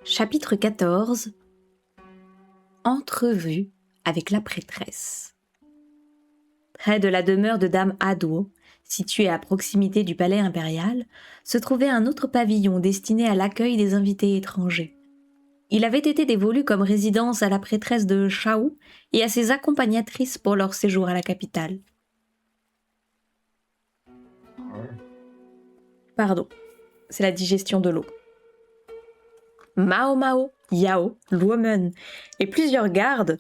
Chapitre 14. Entrevue avec la prêtresse. Près de la demeure de Dame Hadwo, située à proximité du palais impérial, se trouvait un autre pavillon destiné à l'accueil des invités étrangers. Il avait été dévolu comme résidence à la prêtresse de Shaou et à ses accompagnatrices pour leur séjour à la capitale. Pardon, c'est la digestion de l'eau. Mao Mao, Yao, Luomen et plusieurs gardes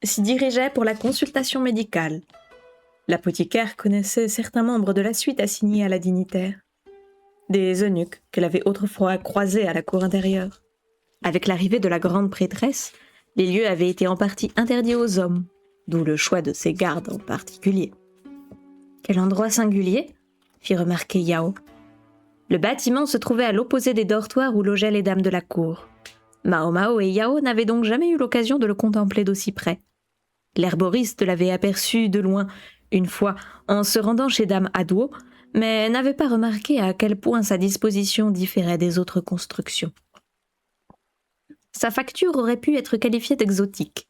s'y dirigeaient pour la consultation médicale. L'apothicaire connaissait certains membres de la suite assignés à la dignitaire, des eunuques qu'elle avait autrefois croisés à la cour intérieure. Avec l'arrivée de la grande prêtresse, les lieux avaient été en partie interdits aux hommes, d'où le choix de ces gardes en particulier. « Quel endroit singulier !» fit remarquer Yao. Le bâtiment se trouvait à l'opposé des dortoirs où logeaient les dames de la cour. Mao Mao et Yao n'avaient donc jamais eu l'occasion de le contempler d'aussi près. L'herboriste l'avait aperçu de loin une fois en se rendant chez Dame Hadwo, mais n'avait pas remarqué à quel point sa disposition différait des autres constructions. Sa facture aurait pu être qualifiée d'exotique.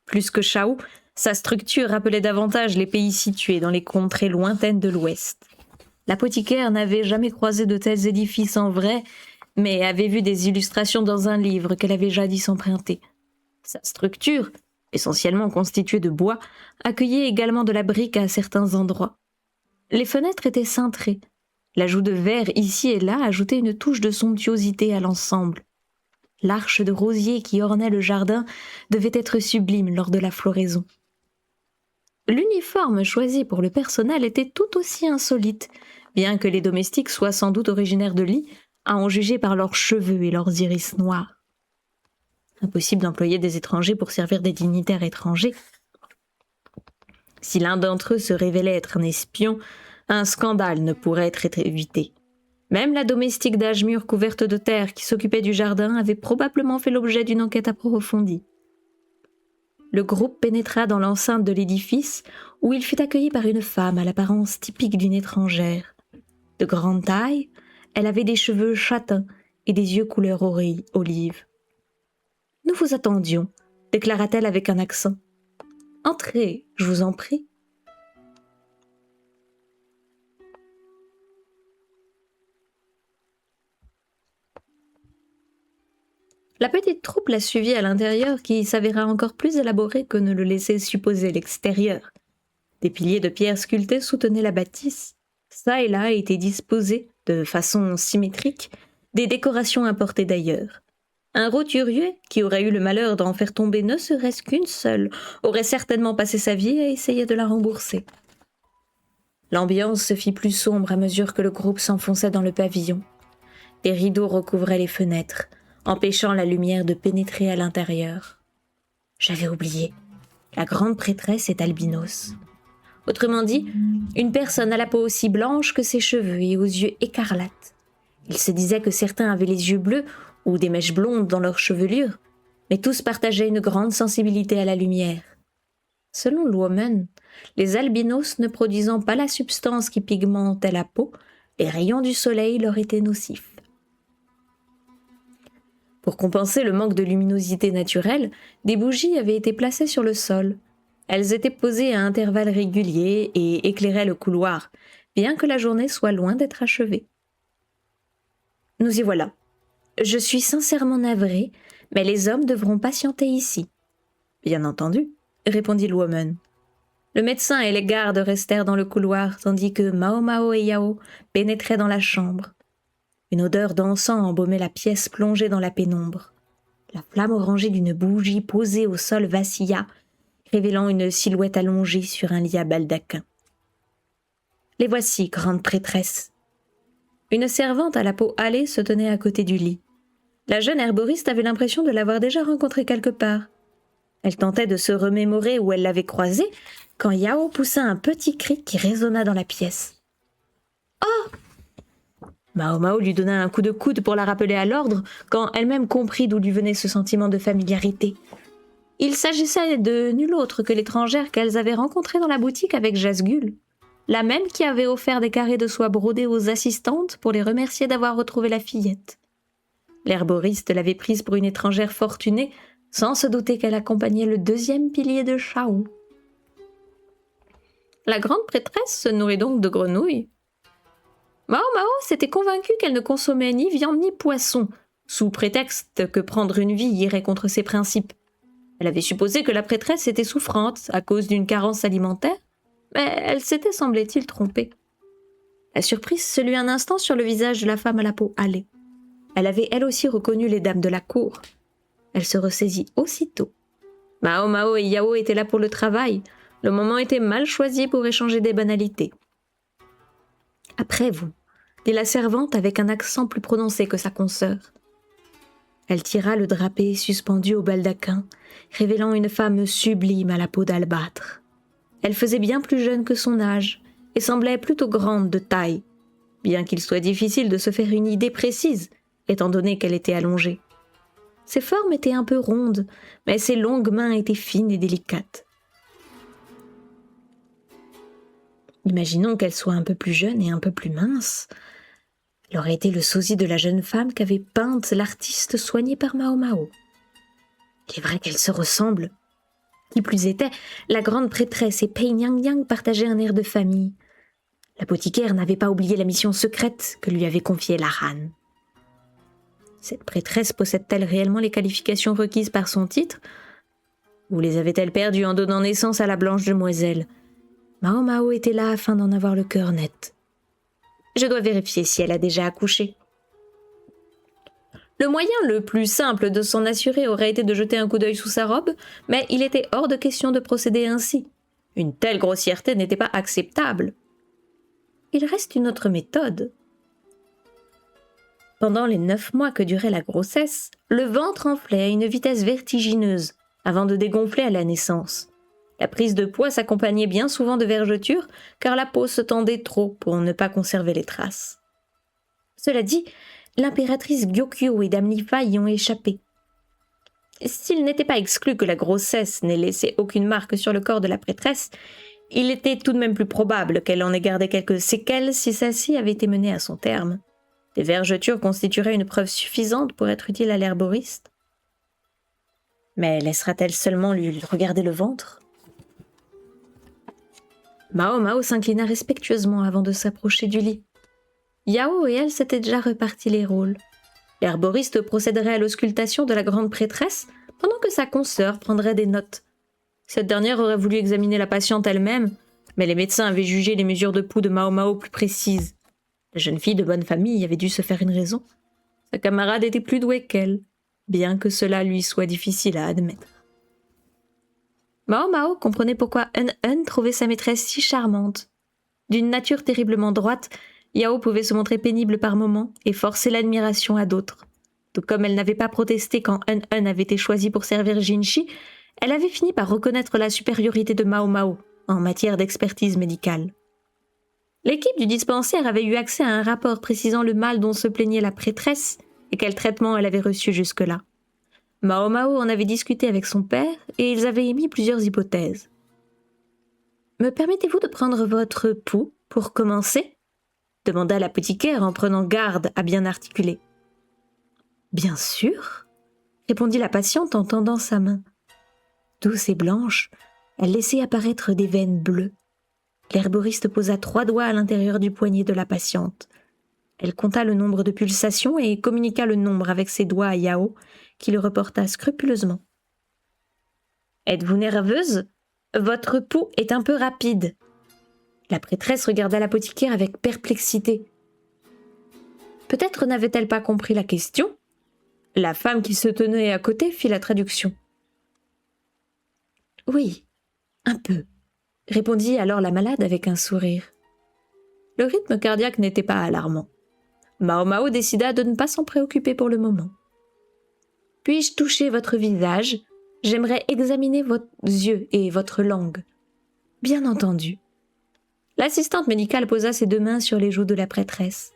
Plus que Shaou, sa structure rappelait davantage les pays situés dans les contrées lointaines de l'Ouest. L'apothicaire n'avait jamais croisé de tels édifices en vrai, mais avait vu des illustrations dans un livre qu'elle avait jadis emprunté. Sa structure, essentiellement constituée de bois, accueillait également de la brique à certains endroits. Les fenêtres étaient cintrées. L'ajout de verre ici et là ajoutait une touche de somptuosité à l'ensemble. L'arche de rosier qui ornait le jardin devait être sublime lors de la floraison. L'uniforme choisi pour le personnel était tout aussi insolite, bien que les domestiques soient sans doute originaires de Li, à en juger par leurs cheveux et leurs iris noirs. Impossible d'employer des étrangers pour servir des dignitaires étrangers. Si l'un d'entre eux se révélait être un espion, un scandale ne pourrait être évité. Même la domestique d'âge mûr couverte de terre qui s'occupait du jardin avait probablement fait l'objet d'une enquête approfondie. Le groupe pénétra dans l'enceinte de l'édifice où il fut accueilli par une femme à l'apparence typique d'une étrangère. De grande taille, elle avait des cheveux châtains et des yeux couleur olive. « Nous vous attendions », déclara-t-elle avec un accent. « Entrez, je vous en prie. » La petite troupe la suivit à l'intérieur qui s'avéra encore plus élaboré que ne le laissait supposer l'extérieur. Des piliers de pierre sculptés soutenaient la bâtisse. Ça et là étaient disposées, de façon symétrique, des décorations importées d'ailleurs. Un roturier, qui aurait eu le malheur d'en faire tomber ne serait-ce qu'une seule, aurait certainement passé sa vie à essayer de la rembourser. L'ambiance se fit plus sombre à mesure que le groupe s'enfonçait dans le pavillon. Des rideaux recouvraient les fenêtres, empêchant la lumière de pénétrer à l'intérieur. J'avais oublié, la grande prêtresse est albinos. Autrement dit, une personne à la peau aussi blanche que ses cheveux et aux yeux écarlates. Il se disait que certains avaient les yeux bleus ou des mèches blondes dans leur chevelure, mais tous partageaient une grande sensibilité à la lumière. Selon Luomen, les albinos ne produisant pas la substance qui pigmentait la peau, les rayons du soleil leur étaient nocifs. Pour compenser le manque de luminosité naturelle, des bougies avaient été placées sur le sol. Elles étaient posées à intervalles réguliers et éclairaient le couloir, bien que la journée soit loin d'être achevée. « Nous y voilà. Je suis sincèrement navrée, mais les hommes devront patienter ici. »« Bien entendu, » répondit Luomen. Le médecin et les gardes restèrent dans le couloir, tandis que Mao Mao et Yao pénétraient dans la chambre. Une odeur d'encens embaumait la pièce plongée dans la pénombre. La flamme orangée d'une bougie posée au sol vacilla, révélant une silhouette allongée sur un lit à baldaquin. « Les voici, grande prêtresse. » Une servante à la peau hâlée se tenait à côté du lit. La jeune herboriste avait l'impression de l'avoir déjà rencontrée quelque part. Elle tentait de se remémorer où elle l'avait croisée, quand Yao poussa un petit cri qui résonna dans la pièce. « Oh !» Mao Mao lui donna un coup de coude pour la rappeler à l'ordre, quand elle-même comprit d'où lui venait ce sentiment de familiarité. Il s'agissait de nulle autre que l'étrangère qu'elles avaient rencontrée dans la boutique avec Jasgul, la même qui avait offert des carrés de soie brodés aux assistantes pour les remercier d'avoir retrouvé la fillette. L'herboriste l'avait prise pour une étrangère fortunée, sans se douter qu'elle accompagnait le deuxième pilier de Shao. La grande prêtresse se nourrit donc de grenouilles. Mao Mao s'était convaincue qu'elle ne consommait ni viande ni poisson, sous prétexte que prendre une vie irait contre ses principes. Elle avait supposé que la prêtresse était souffrante à cause d'une carence alimentaire, mais elle s'était, semblait-il, trompée. La surprise se lut un instant sur le visage de la femme à la peau hâlée. Elle avait elle aussi reconnu les dames de la cour. Elle se ressaisit aussitôt. Mao Mao et Yao étaient là pour le travail. Le moment était mal choisi pour échanger des banalités. « Après vous », dit la servante avec un accent plus prononcé que sa consoeur. Elle tira le drapé suspendu au baldaquin, révélant une femme sublime à la peau d'albâtre. Elle faisait bien plus jeune que son âge et semblait plutôt grande de taille, bien qu'il soit difficile de se faire une idée précise, étant donné qu'elle était allongée. Ses formes étaient un peu rondes, mais ses longues mains étaient fines et délicates. Imaginons qu'elle soit un peu plus jeune et un peu plus mince. Elle aurait été le sosie de la jeune femme qu'avait peinte l'artiste soigné par Mao Mao. Il est vrai qu'elles se ressemblent. Qui plus était, la grande prêtresse et Pei Yang Yang partageaient un air de famille. L'apothicaire n'avait pas oublié la mission secrète que lui avait confiée la Han. Cette prêtresse possède-t-elle réellement les qualifications requises par son titre? Ou les avait-elle perdues en donnant naissance à la blanche demoiselle? Mao Mao était là afin d'en avoir le cœur net. Je dois vérifier si elle a déjà accouché. Le moyen le plus simple de s'en assurer aurait été de jeter un coup d'œil sous sa robe, mais il était hors de question de procéder ainsi. Une telle grossièreté n'était pas acceptable. Il reste une autre méthode. Pendant les 9 mois que durait la grossesse, le ventre enflait à une vitesse vertigineuse avant de dégonfler à la naissance. La prise de poids s'accompagnait bien souvent de vergetures, car la peau se tendait trop pour ne pas conserver les traces. Cela dit, l'impératrice Gyokyo et Dame Lifa y ont échappé. S'il n'était pas exclu que la grossesse n'ait laissé aucune marque sur le corps de la prêtresse, il était tout de même plus probable qu'elle en ait gardé quelques séquelles si celle-ci avait été menée à son terme. Des vergetures constitueraient une preuve suffisante pour être utile à l'herboriste. Mais laissera-t-elle seulement lui regarder le ventre ? Mao Mao s'inclina respectueusement avant de s'approcher du lit. Yao et elle s'étaient déjà repartis les rôles. L'herboriste procéderait à l'auscultation de la grande prêtresse pendant que sa consoeur prendrait des notes. Cette dernière aurait voulu examiner la patiente elle-même, mais les médecins avaient jugé les mesures de pouls de Mao Mao plus précises. La jeune fille de bonne famille avait dû se faire une raison. Sa camarade était plus douée qu'elle, bien que cela lui soit difficile à admettre. Mao Mao comprenait pourquoi Hun trouvait sa maîtresse si charmante. D'une nature terriblement droite, Yao pouvait se montrer pénible par moments et forcer l'admiration à d'autres. Tout comme elle n'avait pas protesté quand Hun avait été choisi pour servir Jinshi, elle avait fini par reconnaître la supériorité de Mao Mao en matière d'expertise médicale. L'équipe du dispensaire avait eu accès à un rapport précisant le mal dont se plaignait la prêtresse et quel traitement elle avait reçu jusque-là. Mao Mao en avait discuté avec son père et ils avaient émis plusieurs hypothèses. « Me permettez-vous de prendre votre pouls pour commencer ?» demanda l'apothicaire en prenant garde à bien articuler. « Bien sûr !» répondit la patiente en tendant sa main. Douce et blanche, elle laissait apparaître des veines bleues. L'herboriste posa 3 doigts à l'intérieur du poignet de la patiente. Elle compta le nombre de pulsations et communiqua le nombre avec ses doigts à Yao, qui le reporta scrupuleusement. « Êtes-vous nerveuse ? Votre pouls est un peu rapide. » La prêtresse regarda l'apothicaire avec perplexité. Peut-être n'avait-elle pas compris la question ? La femme qui se tenait à côté fit la traduction. « Oui, un peu. » répondit alors la malade avec un sourire. Le rythme cardiaque n'était pas alarmant. Mao Mao décida de ne pas s'en préoccuper pour le moment. « Puis-je toucher votre visage ? J'aimerais examiner vos yeux et votre langue. »« Bien entendu. » L'assistante médicale posa ses 2 mains sur les joues de la prêtresse.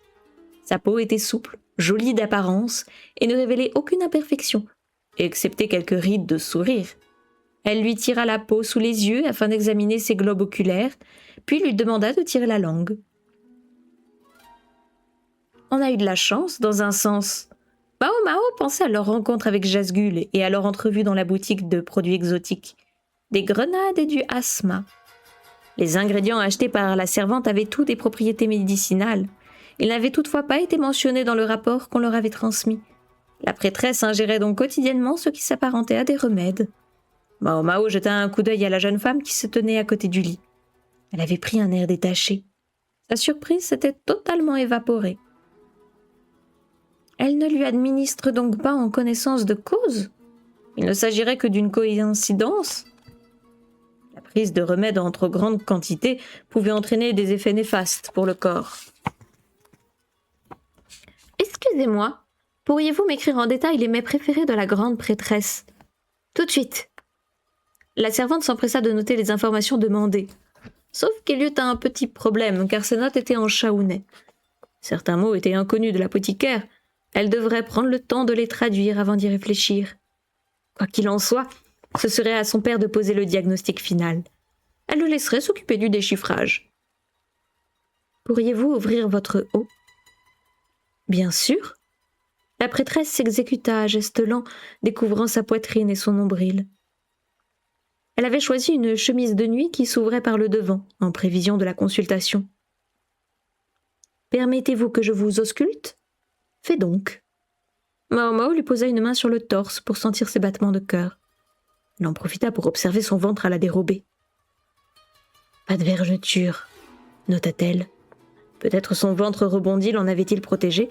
Sa peau était souple, jolie d'apparence et ne révélait aucune imperfection, excepté quelques rides de sourire. Elle lui tira la peau sous les yeux afin d'examiner ses globes oculaires, puis lui demanda de tirer la langue. On a eu de la chance, dans un sens. Mao Mao pensait à leur rencontre avec Jasgul et à leur entrevue dans la boutique de produits exotiques. Des grenades et du asthma. Les ingrédients achetés par la servante avaient tous des propriétés médicinales. Ils n'avaient toutefois pas été mentionnés dans le rapport qu'on leur avait transmis. La prêtresse ingérait donc quotidiennement ce qui s'apparentait à des remèdes. Mao Mao jeta un coup d'œil à la jeune femme qui se tenait à côté du lit. Elle avait pris un air détaché. Sa surprise s'était totalement évaporée. Elle ne lui administre donc pas en connaissance de cause? Il ne s'agirait que d'une coïncidence? La prise de remèdes en trop grande quantité pouvait entraîner des effets néfastes pour le corps. Excusez-moi, pourriez-vous m'écrire en détail les mets préférés de la grande prêtresse? Tout de suite. La servante s'empressa de noter les informations demandées. Sauf qu'il y eut un petit problème, car ces notes étaient en chaounais. Certains mots étaient inconnus de l'apothicaire. Elle devrait prendre le temps de les traduire avant d'y réfléchir. Quoi qu'il en soit, ce serait à son père de poser le diagnostic final. Elle le laisserait s'occuper du déchiffrage. Pourriez-vous ouvrir votre haut? Bien sûr. La prêtresse s'exécuta à gestes lents, découvrant sa poitrine et son nombril. Elle avait choisi une chemise de nuit qui s'ouvrait par le devant, en prévision de la consultation. « Permettez-vous que je vous ausculte ?»« Fais donc. » Mao Mao lui posa une main sur le torse pour sentir ses battements de cœur. Elle en profita pour observer son ventre à la dérobée. « Pas de vergeture, » nota-t-elle. Peut-être son ventre rebondi l'en avait-il protégé,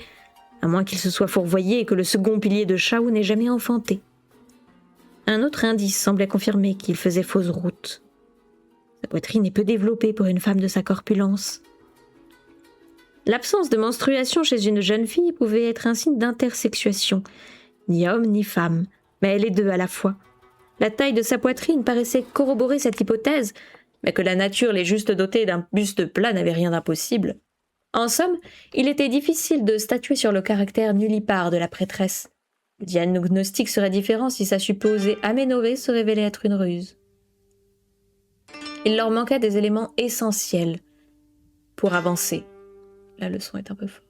à moins qu'il se soit fourvoyé et que le second pilier de Shao n'ait jamais enfanté. Un autre indice semblait confirmer qu'il faisait fausse route. Sa poitrine est peu développée pour une femme de sa corpulence. L'absence de menstruation chez une jeune fille pouvait être un signe d'intersexuation, ni homme ni femme, mais les deux à la fois. La taille de sa poitrine paraissait corroborer cette hypothèse, mais que la nature l'ait juste dotée d'un buste plat n'avait rien d'impossible. En somme, il était difficile de statuer sur le caractère nullipare de la prêtresse. Le diagnostic serait différent si sa supposée aménorrhée se révélait être une ruse. Il leur manquait des éléments essentiels pour avancer. La leçon est un peu forte.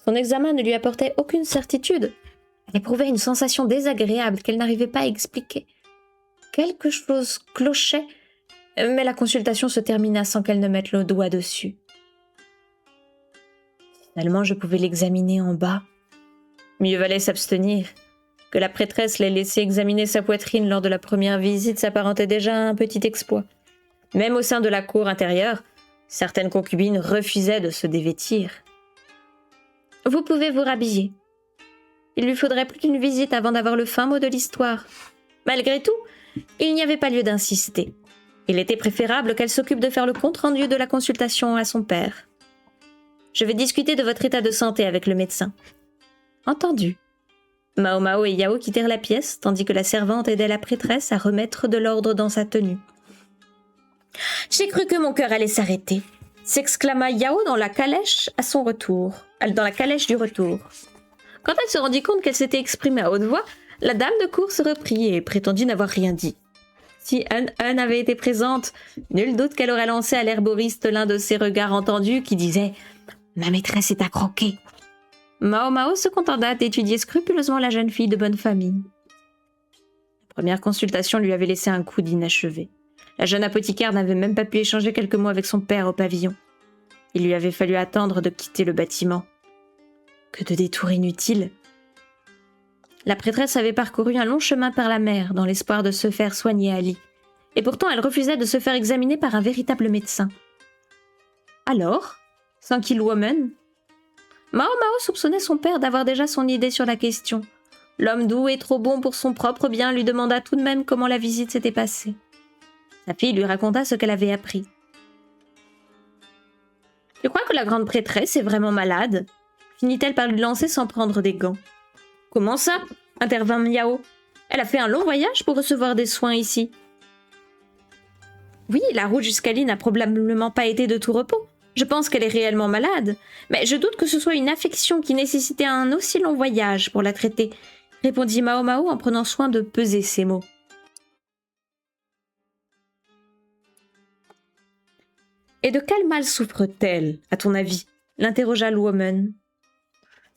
Son examen ne lui apportait aucune certitude. Elle éprouvait une sensation désagréable qu'elle n'arrivait pas à expliquer. Quelque chose clochait, mais la consultation se termina sans qu'elle ne mette le doigt dessus. Finalement, je pouvais l'examiner en bas. Mieux valait s'abstenir. Que la prêtresse l'ait laissé examiner sa poitrine lors de la première visite s'apparentait déjà à un petit exploit. Même au sein de la cour intérieure, certaines concubines refusaient de se dévêtir. « Vous pouvez vous rhabiller. Il lui faudrait plus qu'une visite avant d'avoir le fin mot de l'histoire. Malgré tout, il n'y avait pas lieu d'insister. Il était préférable qu'elle s'occupe de faire le compte-rendu de la consultation à son père. Je vais discuter de votre état de santé avec le médecin. » Entendu. Mao Mao et Yao quittèrent la pièce, tandis que la servante aidait la prêtresse à remettre de l'ordre dans sa tenue. « J'ai cru que mon cœur allait s'arrêter », s'exclama Yao dans la calèche à son retour. Dans la calèche du retour. Quand elle se rendit compte qu'elle s'était exprimée à haute voix, la dame de cour se reprit et prétendit n'avoir rien dit. Si Un avait été présente, nul doute qu'elle aurait lancé à l'herboriste l'un de ses regards entendus qui disait « Ma maîtresse est à croquer ». Mao Mao se contenta d'étudier scrupuleusement la jeune fille de bonne famille. La première consultation lui avait laissé un coup d'inachevé. La jeune apothicaire n'avait même pas pu échanger quelques mots avec son père au pavillon. Il lui avait fallu attendre de quitter le bâtiment. Que de détours inutiles! La prêtresse avait parcouru un long chemin par la mer dans l'espoir de se faire soigner à lit. Et pourtant elle refusait de se faire examiner par un véritable médecin. Alors, Sankey Woman? Mao Mao soupçonnait son père d'avoir déjà son idée sur la question. L'homme doux et trop bon pour son propre bien lui demanda tout de même comment la visite s'était passée. Sa fille lui raconta ce qu'elle avait appris. « Tu crois que la grande prêtresse est vraiment malade ?» finit-elle par lui lancer sans prendre des gants. « Comment ça ?» intervint Miao. « Elle a fait un long voyage pour recevoir des soins ici. » Oui, la route jusqu'à Lee n'a probablement pas été de tout repos. Je pense qu'elle est réellement malade, mais je doute que ce soit une affection qui nécessitait un aussi long voyage pour la traiter, répondit Mao Mao en prenant soin de peser ses mots. Et de quel mal souffre-t-elle, à ton avis? l'interrogea Luomen.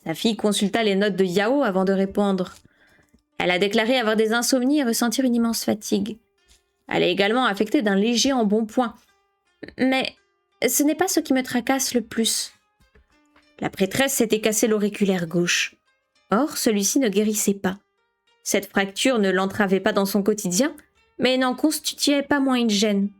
Sa fille consulta les notes de Yao avant de répondre. Elle a déclaré avoir des insomnies et ressentir une immense fatigue. Elle est également affectée d'un léger embonpoint. Mais ce n'est pas ce qui me tracasse le plus. La prêtresse s'était cassé l'auriculaire gauche. Or, celui-ci ne guérissait pas. Cette fracture ne l'entravait pas dans son quotidien, mais n'en constituait pas moins une gêne.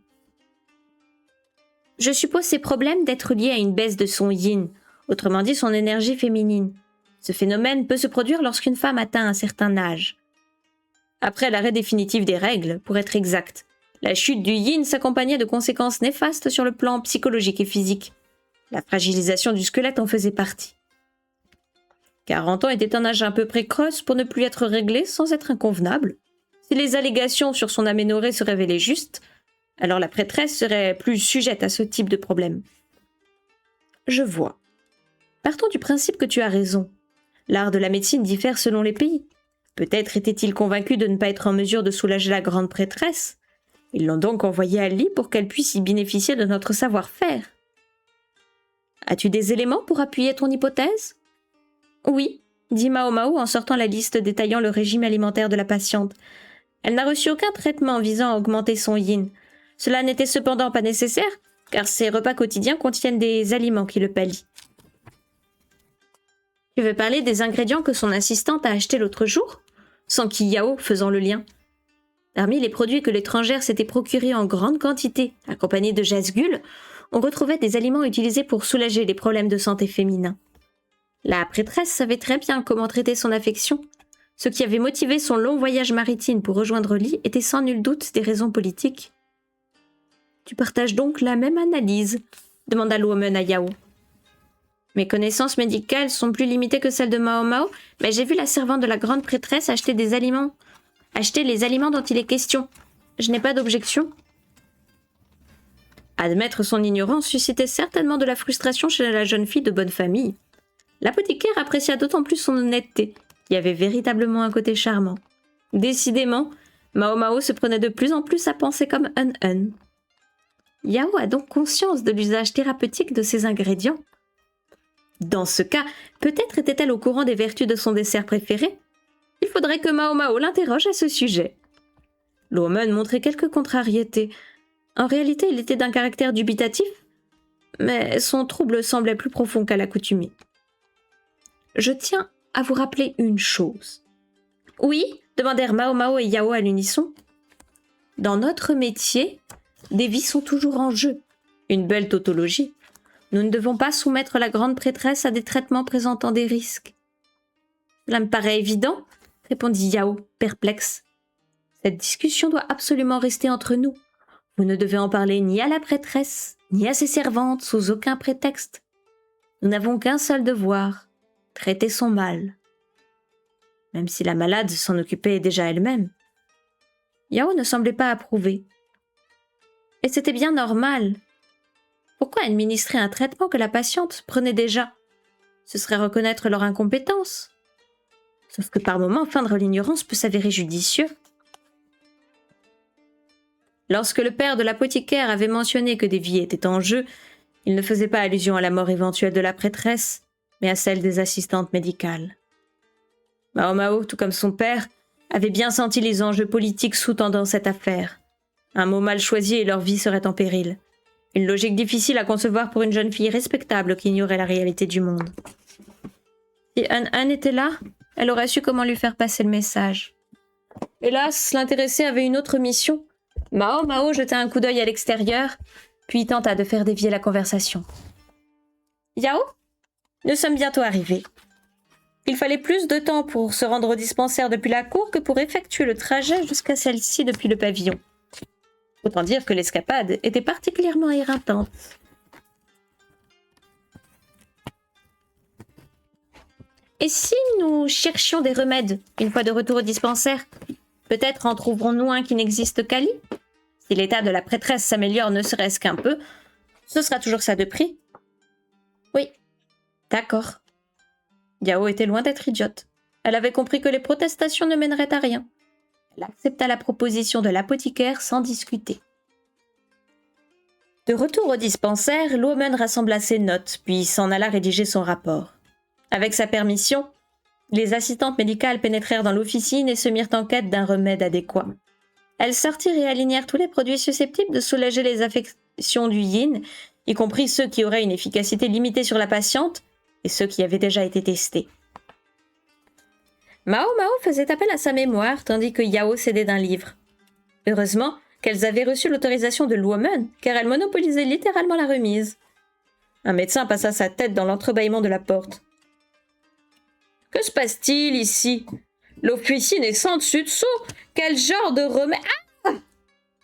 Je suppose ces problèmes d'être liés à une baisse de son yin, autrement dit son énergie féminine. Ce phénomène peut se produire lorsqu'une femme atteint un certain âge. Après l'arrêt définitif des règles, pour être exact, la chute du yin s'accompagnait de conséquences néfastes sur le plan psychologique et physique. La fragilisation du squelette en faisait partie. 40 ans était un âge un peu précoce pour ne plus être réglé sans être inconvenable. Si les allégations sur son aménorrhée se révélaient justes, alors la prêtresse serait plus sujette à ce type de problème. Je vois. Partons du principe que tu as raison. L'art de la médecine diffère selon les pays. Peut-être était-il convaincu de ne pas être en mesure de soulager la grande prêtresse. Ils l'ont donc envoyée à Li pour qu'elle puisse y bénéficier de notre savoir-faire. As-tu des éléments pour appuyer ton hypothèse ? Oui, dit Mao Mao en sortant la liste détaillant le régime alimentaire de la patiente. Elle n'a reçu aucun traitement visant à augmenter son yin. Cela n'était cependant pas nécessaire, car ses repas quotidiens contiennent des aliments qui le pallient. Tu veux parler des ingrédients que son assistante a achetés l'autre jour ? S'enquit Yao, faisant le lien. Parmi les produits que l'étrangère s'était procurés en grande quantité, accompagnés de jasgul, on retrouvait des aliments utilisés pour soulager les problèmes de santé féminins. La prêtresse savait très bien comment traiter son affection. Ce qui avait motivé son long voyage maritime pour rejoindre Li était sans nul doute des raisons politiques. « Tu partages donc la même analyse ?» demanda Luomen à Yao. « Mes connaissances médicales sont plus limitées que celles de Mao Mao, mais j'ai vu la servante de la grande prêtresse acheter les aliments dont il est question. Je n'ai pas d'objection. » Admettre son ignorance suscitait certainement de la frustration chez la jeune fille de bonne famille. L'apothicaire apprécia d'autant plus son honnêteté, qui avait véritablement un côté charmant. Décidément, Mao Mao se prenait de plus en plus à penser comme un. Yao a donc conscience de l'usage thérapeutique de ces ingrédients. Dans ce cas, peut-être était-elle au courant des vertus de son dessert préféré. Il faudrait que Mao Mao l'interroge à ce sujet. Luomen montrait quelques contrariétés. En réalité, il était d'un caractère dubitatif, mais son trouble semblait plus profond qu'à l'accoutumée. Je tiens à vous rappeler une chose. Oui, demandèrent Mao Mao et Yao à l'unisson. Dans notre métier, des vies sont toujours en jeu. Une belle tautologie. Nous ne devons pas soumettre la grande prêtresse à des traitements présentant des risques. Cela me paraît évident, répondit Yao, perplexe. Cette discussion doit absolument rester entre nous. Vous ne devez en parler ni à la prêtresse, ni à ses servantes, sous aucun prétexte. Nous n'avons qu'un seul devoir, traiter son mal. Même si la malade s'en occupait déjà elle-même. Yao ne semblait pas approuver. Et c'était bien normal. Pourquoi administrer un traitement que la patiente prenait déjà ? Ce serait reconnaître leur incompétence. Sauf que par moments, feindre l'ignorance peut s'avérer judicieux. Lorsque le père de l'apothicaire avait mentionné que des vies étaient en jeu, il ne faisait pas allusion à la mort éventuelle de la prêtresse, mais à celle des assistantes médicales. Mao Mao, tout comme son père, avait bien senti les enjeux politiques sous-tendant cette affaire. Un mot mal choisi et leur vie serait en péril. Une logique difficile à concevoir pour une jeune fille respectable qui ignorait la réalité du monde. Si Un était là, elle aurait su comment lui faire passer le message. Hélas, l'intéressé avait une autre mission. Mao Mao jeta un coup d'œil à l'extérieur, puis tenta de faire dévier la conversation. « Yao, nous sommes bientôt arrivés. Il fallait plus de temps pour se rendre au dispensaire depuis la cour que pour effectuer le trajet jusqu'à celle-ci depuis le pavillon. Autant dire que l'escapade était particulièrement éreintante. Et si nous cherchions des remèdes une fois de retour au dispensaire, peut-être en trouverons-nous un qui n'existe qu'à Li. Si l'état de la prêtresse s'améliore ne serait-ce qu'un peu, ce sera toujours ça de prix. Oui, d'accord. Yao était loin d'être idiote. Elle avait compris que les protestations ne mèneraient à rien. Elle accepta la proposition de l'apothicaire sans discuter. De retour au dispensaire, Luomen rassembla ses notes, puis s'en alla rédiger son rapport. Avec sa permission, les assistantes médicales pénétrèrent dans l'officine et se mirent en quête d'un remède adéquat. Elles sortirent et alignèrent tous les produits susceptibles de soulager les affections du yin, y compris ceux qui auraient une efficacité limitée sur la patiente et ceux qui avaient déjà été testés. Mao Mao faisait appel à sa mémoire tandis que Yao s'aidait d'un livre. Heureusement qu'elles avaient reçu l'autorisation de Luomen, car elles monopolisaient littéralement la remise. Un médecin passa sa tête dans l'entrebâillement de la porte. « Que se passe-t-il ici? L'officine est sans dessus-dessous. Quel genre de remède... Ah !»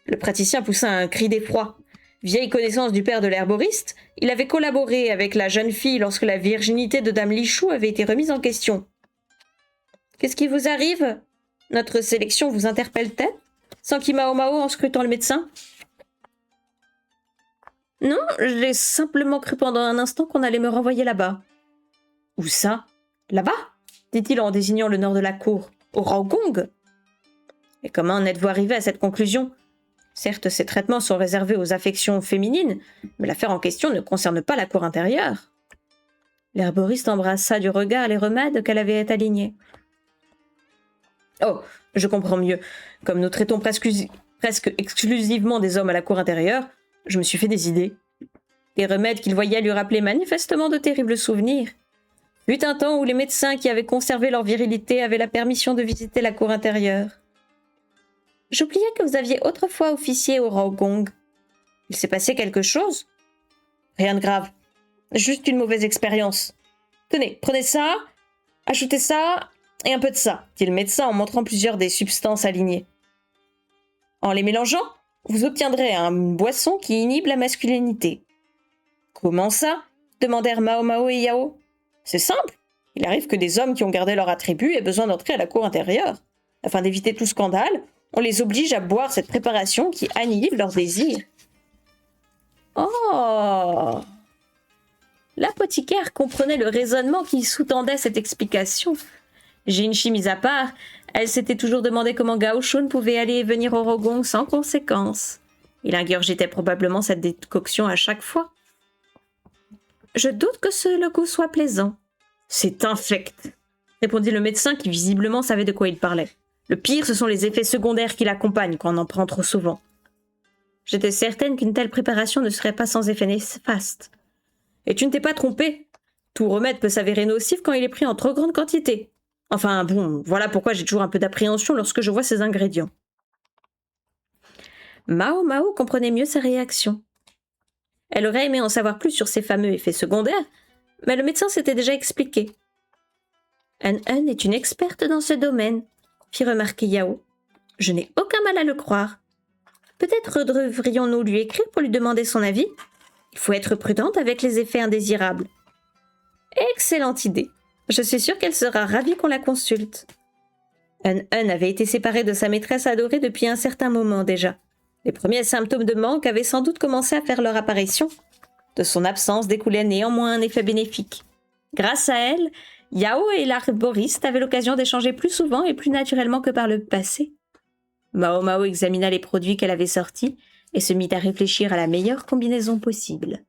Le praticien poussa un cri d'effroi. Vieille connaissance du père de l'herboriste, il avait collaboré avec la jeune fille lorsque la virginité de Dame Lichou avait été remise en question. « Qu'est-ce qui vous arrive? Notre sélection vous interpelle-t-elle » s'enquit Mao Mao en scrutant le médecin. « Non, j'ai simplement cru pendant un instant qu'on allait me renvoyer là-bas. »« Où ça? Là-bas » dit-il en désignant le nord de la cour. « Au Raogong ?»« Et comment en êtes-vous arrivé à cette conclusion? Certes, ces traitements sont réservés aux affections féminines, mais l'affaire en question ne concerne pas la cour intérieure. » L'herboriste embrassa du regard les remèdes qu'elle avait alignés. « Oh, je comprends mieux. Comme nous traitons presque exclusivement des hommes à la cour intérieure, je me suis fait des idées. Les remèdes qu'il voyait lui rappelaient manifestement de terribles souvenirs. Fut un temps où les médecins qui avaient conservé leur virilité avaient la permission de visiter la cour intérieure. J'oubliais que vous aviez autrefois officié au Raogong. Il s'est passé quelque chose? Rien de grave. Juste une mauvaise expérience. Tenez, prenez ça, ajoutez ça et un peu de ça, dit le médecin en montrant plusieurs des substances alignées. En les mélangeant, vous obtiendrez une boisson qui inhibe la masculinité. Comment ça? Demandèrent Mao Mao et Yao. C'est simple. Il arrive que des hommes qui ont gardé leur attribut aient besoin d'entrer à la cour intérieure. Afin d'éviter tout scandale, on les oblige à boire cette préparation qui annihile leurs désirs. Oh! L'apothicaire comprenait le raisonnement qui sous-tendait cette explication. Jinchi mise à part, elle s'était toujours demandé comment Gao Shun pouvait aller et venir au Raogong sans conséquence. Il ingurgitait probablement cette décoction à chaque fois. Je doute que ce goût soit plaisant. C'est infect, répondit le médecin qui visiblement savait de quoi il parlait. Le pire, ce sont les effets secondaires qui l'accompagnent quand on en prend trop souvent. J'étais certaine qu'une telle préparation ne serait pas sans effet néfaste. Et tu ne t'es pas trompé. Tout remède peut s'avérer nocif quand il est pris en trop grande quantité. Enfin bon, voilà pourquoi j'ai toujours un peu d'appréhension lorsque je vois ces ingrédients. Mao Mao comprenait mieux sa réaction. Elle aurait aimé en savoir plus sur ces fameux effets secondaires, mais le médecin s'était déjà expliqué. Hun est une experte dans ce domaine, fit remarquer Yao. Je n'ai aucun mal à le croire. Peut-être devrions-nous lui écrire pour lui demander son avis? Il faut être prudente avec les effets indésirables. Excellente idée. Je suis sûre qu'elle sera ravie qu'on la consulte. Hun avait été séparée de sa maîtresse adorée depuis un certain moment déjà. Les premiers symptômes de manque avaient sans doute commencé à faire leur apparition. De son absence découlait néanmoins un effet bénéfique. Grâce à elle, Yao et l'arboriste avaient l'occasion d'échanger plus souvent et plus naturellement que par le passé. Mao Mao examina les produits qu'elle avait sortis et se mit à réfléchir à la meilleure combinaison possible.